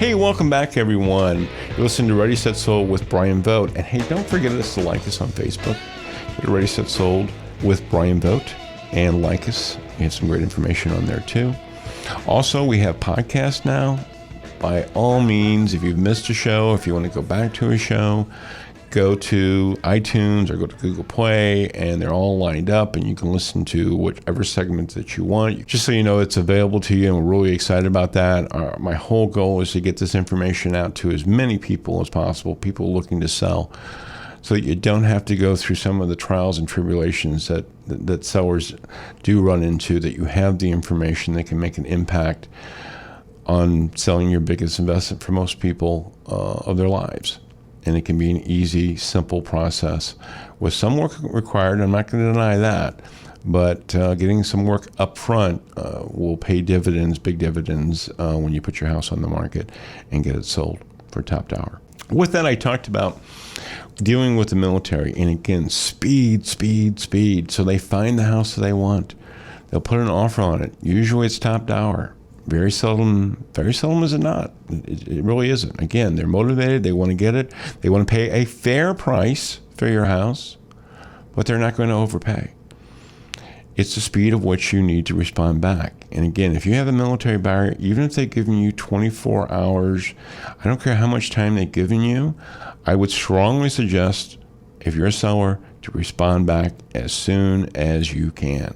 Hey, welcome back, everyone. You're listening to Ready, Set, Sold with Bryan Vogt. And hey, don't forget us to like us on Facebook. Go to Ready, Set, Sold with Bryan Vogt and like us. We have some great information on there, too. Also, we have podcasts now. By all means, if you've missed a show, if you want to go back to a show, go to iTunes or go to Google Play, and they're all lined up, and you can listen to whatever segment that you want. Just so you know, it's available to you, and we're really excited about that. My whole goal is to get this information out to as many people as possible, people looking to sell, so that you don't have to go through some of the trials and tribulations that sellers do run into, that you have the information that can make an impact on selling your biggest investment for most people of their lives. And it can be an easy, simple process with some work required. I'm not going to deny that, but getting some work up front will pay dividends, big dividends, when you put your house on the market and get it sold for top dollar. With that, I talked about dealing with the military, and again, speed. So they find the house that they want. They'll put an offer on it. Usually it's top dollar. Very seldom is it not. It really isn't. Again, they're motivated. They want to get it. They want to pay a fair price for your house, but they're not going to overpay. It's the speed of which you need to respond back. And again, if you have a military buyer, even if they've given you 24 hours, I don't care how much time they've given you, I would strongly suggest, if you're a seller, to respond back as soon as you can.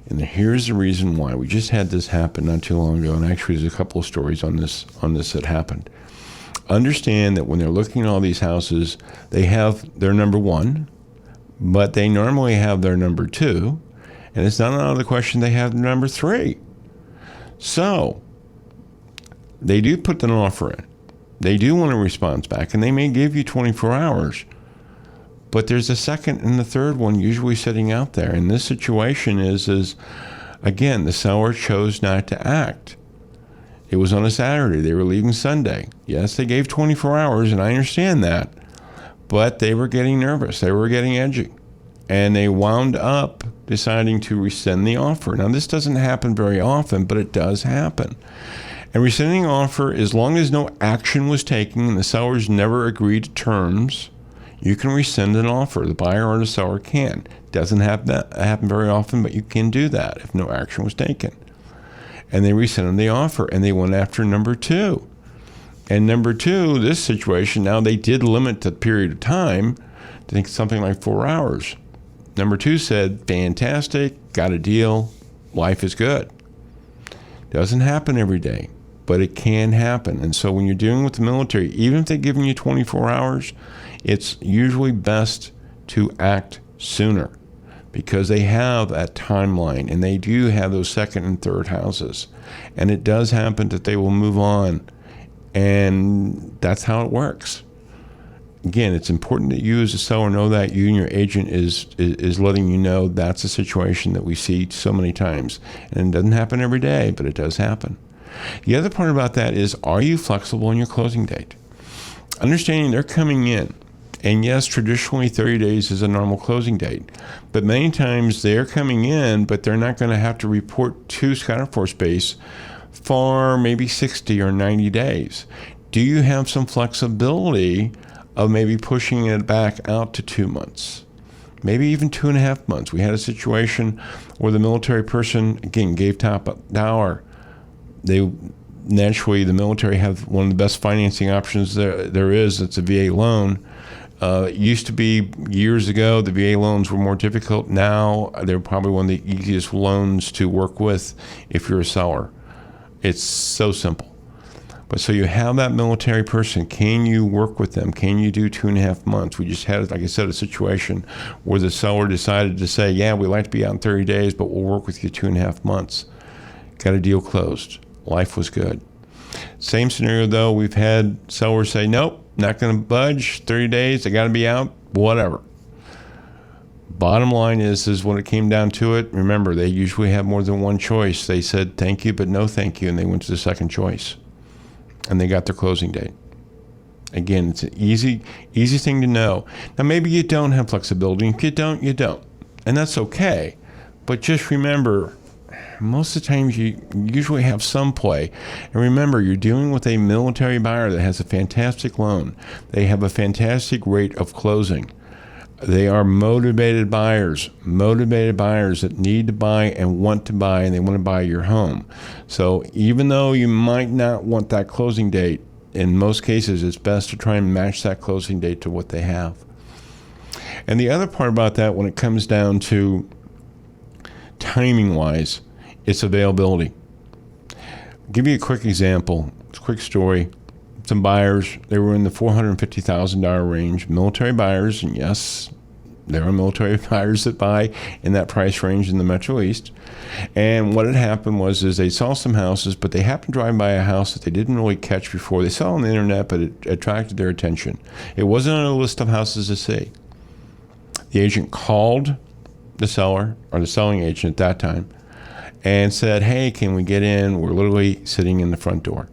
And here's the reason why. We just had this happen not too long ago, and actually there's a couple of stories on this that happened. Understand that when they're looking at all these houses, they have their number one, but they normally have their number two, and it's not out of the question they have number three. So they do put an offer in. They do want a response back, and they may give you 24 hours. But there's a second and the third one usually sitting out there. And this situation is again, the seller chose not to act. It was on a Saturday. They were leaving Sunday. Yes, they gave 24 hours, and I understand that. But they were getting nervous. They were getting edgy. And they wound up deciding to rescind the offer. Now, this doesn't happen very often, but it does happen. And rescinding offer, as long as no action was taken and the sellers never agreed to terms, you can rescind an offer. The buyer or the seller can. Doesn't happen very often, but you can do that if no action was taken. And they rescinded the offer, and they went after number two. And number two, this situation, now they did limit the period of time to think something like 4 hours. Number two said, fantastic, got a deal, life is good. Doesn't happen every day, but it can happen. And so when you're dealing with the military, even if they're giving you 24 hours, it's usually best to act sooner because they have that timeline, and they do have those second and third houses. And it does happen that they will move on, and that's how it works. Again, it's important that you as a seller know that. You and your agent is letting you know that's a situation that we see so many times. And it doesn't happen every day, but it does happen. The other part about that is, are you flexible on your closing date? Understanding they're coming in. And yes, traditionally 30 days is a normal closing date. But many times they're coming in, but they're not going to have to report to Scott Air Force Base for maybe 60 or 90 days. Do you have some flexibility of maybe pushing it back out to 2 months? Maybe even 2.5 months. We had a situation where the military person, again, gave top dollar. Naturally, the military have one of the best financing options there is. It's a VA loan. It used to be years ago, the VA loans were more difficult. Now, they're probably one of the easiest loans to work with if you're a seller. It's so simple. But so you have that military person. Can you work with them? Can you do 2.5 months? We just had, like I said, a situation where the seller decided to say, yeah, we'd like to be out in 30 days, but we'll work with you 2.5 months. Got a deal closed. Life was good. Same scenario, though. We've had sellers say, nope, not going to budge, 30 days, I got to be out, whatever. Bottom line is when it came down to it, remember, they usually have more than one choice. They said thank you, but no thank you, and they went to the second choice. And they got their closing date. Again, it's an easy thing to know. Now, maybe you don't have flexibility. If you don't, you don't. And that's okay. But just remember, most of the times you usually have some play. And remember, you're dealing with a military buyer that has a fantastic loan. They have a fantastic rate of closing. They are motivated buyers that need to buy and want to buy, and they want to buy your home. So even though you might not want that closing date, in most cases, it's best to try and match that closing date to what they have. And the other part about that, when it comes down to timing-wise, it's availability. I'll give you a quick example, a quick story. Some buyers, they were in the $450,000 range, military buyers, and yes, there are military buyers that buy in that price range in the Metro East. And what had happened was they saw some houses, but they happened to drive by a house that they didn't really catch before. They saw on the internet, but it attracted their attention. It wasn't on a list of houses to see. The agent called the seller, or the selling agent at that time, and said, "Hey, can we get in? We're literally sitting in the front door.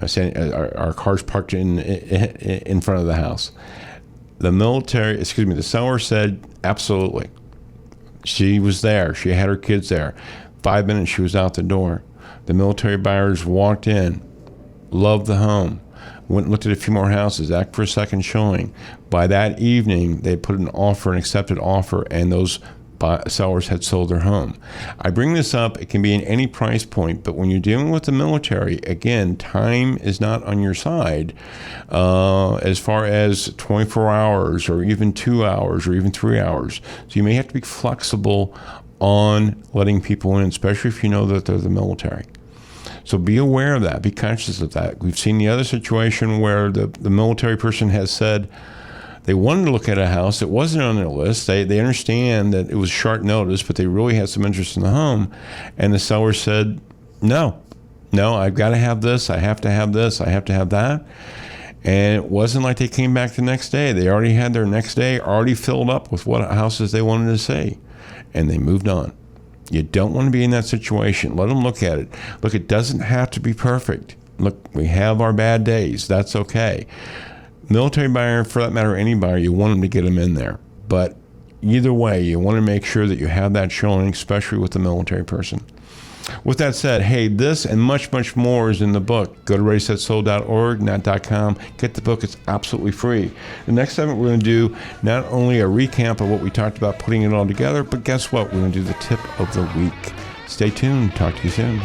Our car's parked in front of the house." The seller said, absolutely. She was there. She had her kids there. 5 minutes, she was out the door. The military buyers walked in, loved the home, went and looked at a few more houses, asked for a second showing. By that evening, they put an accepted offer, and those sellers had sold their home. I bring this up, it can be in any price point, but when you're dealing with the military, again, time is not on your side as far as 24 hours or even 2 hours or even 3 hours. So you may have to be flexible on letting people in, especially if you know that they're the military. So be aware of that, be conscious of that. We've seen the other situation where the military person has said, they wanted to look at a house. It wasn't on their list. They understand that it was short notice, but they really had some interest in the home. And the seller said, no, I've got to have this. I have to have this. I have to have that. And it wasn't like they came back the next day. They already had their next day already filled up with what houses they wanted to see. And they moved on. You don't want to be in that situation. Let them look at it. Look, it doesn't have to be perfect. Look, we have our bad days. That's okay. Military buyer, for that matter, any buyer, you want them to get them in there. But either way, you want to make sure that you have that showing, especially with the military person. With that said, hey, this and much, much more is in the book. Go to readysetsold.org, not .com. Get the book. It's absolutely free. The next segment, we're going to do not only a recap of what we talked about, putting it all together, but guess what? We're going to do the tip of the week. Stay tuned. Talk to you soon.